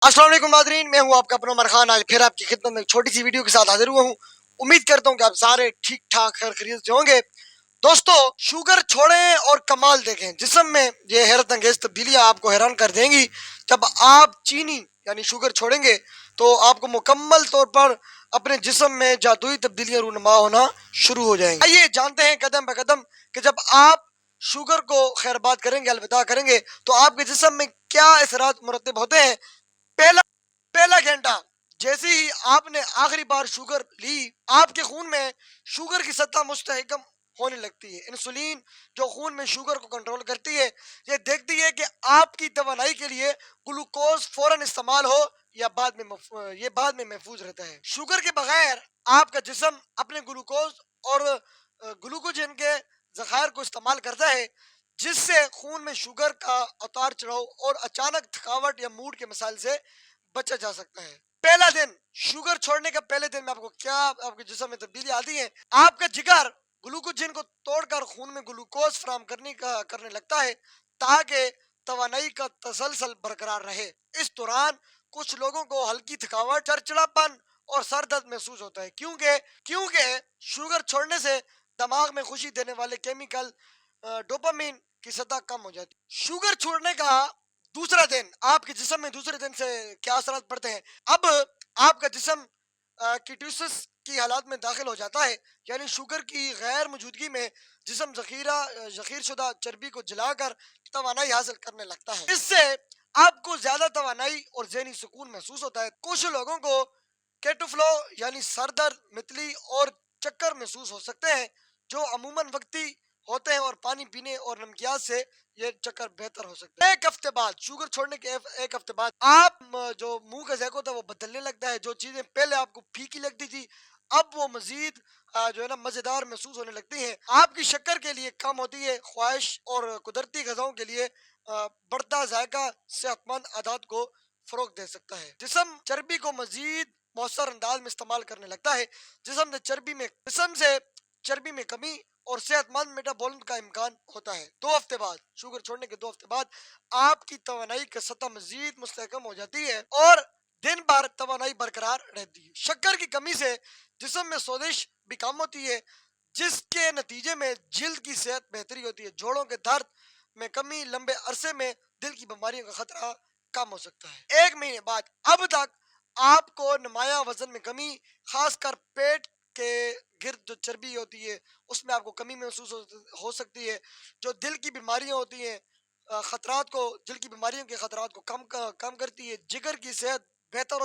अस्सलाम वालेकुम नाज़रीन, मैं हूं आपका अपना उमर खान। आज फिर आपकी खिदमत में एक छोटी सी वीडियो के साथ हाजिर हुआ हूं। उम्मीद करता हूं कि आप सारे ठीक ठाक खैर खैरियत से होंगे। दोस्तों, शुगर छोड़ें और कमाल देखें। जिस्म में ये हैरत अंगेज तब्दीलियां आपको हैरान कर देंगी। जब आप चीनी यानी शुगर छोड़ेंगे तो आपको मुकम्मल तौर पर अपने जिस्म में जादुई तब्दीलियां रूनुमा होना शुरू हो जाएंगी। आइए जानते हैं कदम ब कदम कि जब आप शुगर को खैरबाद करेंगे, अलविदा करेंगे, तो आपके जिस्म में क्या असरात मुरतब होते हैं। पहला पहला घंटा जैसे ही आपने आखिरी बार शुगर ली, आपके खून में शुगर की सतह मुस्तहकम होने लगती है। इंसुलिन जो खून में शुगर को कंट्रोल करती है, ये देखती है कि आपकी तवानाई के लिए ग्लूकोज फौरन इस्तेमाल हो या बाद में महफूज रहता है। शुगर के बगैर आपका जिस्म अपने ग्लूकोज और ग्लूकोजन के जखायर को इस्तेमाल करता है, जिससे खून में शुगर का उतार चढ़ाव और अचानक थकावट या मूड के मसाइल से बचा जा सकता है। पहला दिन शुगर छोड़ने का पहले दिन में आपको क्या आपके जिस्म में तब्दीली आती है। आपका जिगर ग्लूकोजन को तोड़कर खून में ग्लूकोज फराम करने लगता है, ताकि तवानाई का तसलसल बरकरार रहे। इस दौरान कुछ लोगों को हल्की थकावट, चिड़चिड़ापन और सर दर्द महसूस होता है, क्योंकि क्योंकि शुगर छोड़ने से दिमाग में खुशी देने वाले केमिकल डोपामिन की सतह कम हो जाती है। शुगर छोड़ने का दूसरा दिन आपके जिस्म में दूसरे दिन से क्या असरात पड़ते हैं। अब आपका जिस्म कीटोसिस की हालात में दाखिल हो जाता है, यानी शुगर की गैर मौजूदगी में जिस्म जखीर शुदा चर्बी को जलाकर तवानाई हासिल करने लगता है। इससे आपको ज्यादा तवानाई और जहनी सुकून महसूस होता है। कुछ लोगों को केटोफ्लो यानी सर दर्द, मितली और चक्कर महसूस हो सकते हैं, जो अमूमन वक्ती होते हैं और पानी पीने और नमकियात से ये चक्कर बेहतर हो सकता है। एक हफ्ते बाद शुगर छोड़ने के एक हफ्ते बाद आप जो मुंह का जायका होता है वो बदलने लगता है। जो चीजें पहले आपको फीकी लगती थी, अब वो मजीद जो है ना मजेदार महसूस होने लगती हैं। आपकी शक्कर के लिए कम होती है। ख्वाहिश और कुदरती गजाओं के लिए बढ़ता जायका सेहतमंद आदत को फरोग दे सकता है। जिस्म चर्बी को मजीद मौसर अंदाज में इस्तेमाल करने लगता है। जिस्म से चर्बी में कमी और सेहतमंद मेटाबॉलिज्म का इम्कान होता है। 2 हफ्ते बाद शुगर छोड़ने के 2 हफ्ते बाद आपकी तवानाई की सतह मजीद मुस्तहकम हो जाती है और दिन भर तवानाई बरकरार रहती है। शक्कर की कमी से जिस्म में सोजिश भी कम होती है, जिसके नतीजे में जिल्द की सेहत बेहतरी होती है। जोड़ों के दर्द में कमी, लंबे अरसे में दिल की बीमारियों का खतरा कम हो सकता है। 1 महीने बाद अब तक आपको नुमाया वजन में कमी, खासकर पेट के गिर्द जो चर्बी होती है उसमें आपको कमी महसूस हो सकती है। जो दिल की बीमारियां होती हैं, खतरात को दिल की बीमारियों के खतरात को कम करती है। जिगर की सेहत बेहतर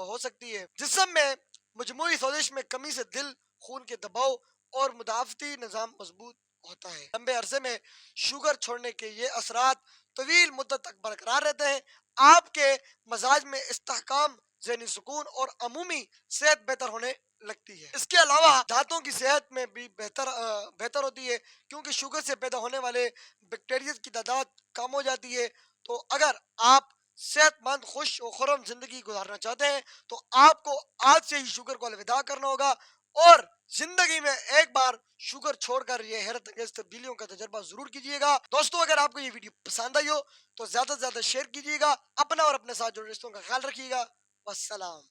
हो सकती है। जिस्म में मजमूई सोजिश में कमी से दिल, खून के दबाव और मुदाफती निज़ाम मजबूत होता है। लंबे अरसे में शुगर छोड़ने के ये असरात तवील मुद्दत तक बरकरार रहते हैं। आपके मजाज में इस्तेहकाम, ज़हनी सुकून और अमूमी सेहत बेहतर होने लगती है। इसके अलावा दांतों की सेहत में भी बेहतर होती है, क्योंकि शुगर से पैदा होने वाले बैक्टीरिया की तादाद कम हो जाती है। तो अगर आप सेहतमंद, खुश और खुर्रम जिंदगी गुजारना चाहते हैं, तो आपको आज से ही शुगर को अलविदा करना होगा और जिंदगी में एक बार शुगर छोड़कर ये हैरत अंगेज तब्दीलियों का तजर्बा जरूर कीजिएगा। दोस्तों, अगर आपको ये वीडियो पसंद आई हो तो ज्यादा से ज्यादा शेयर कीजिएगा। अपना और अपने साथ जुड़े रिश्तों का ख्याल रखिएगा। वस्सलाम।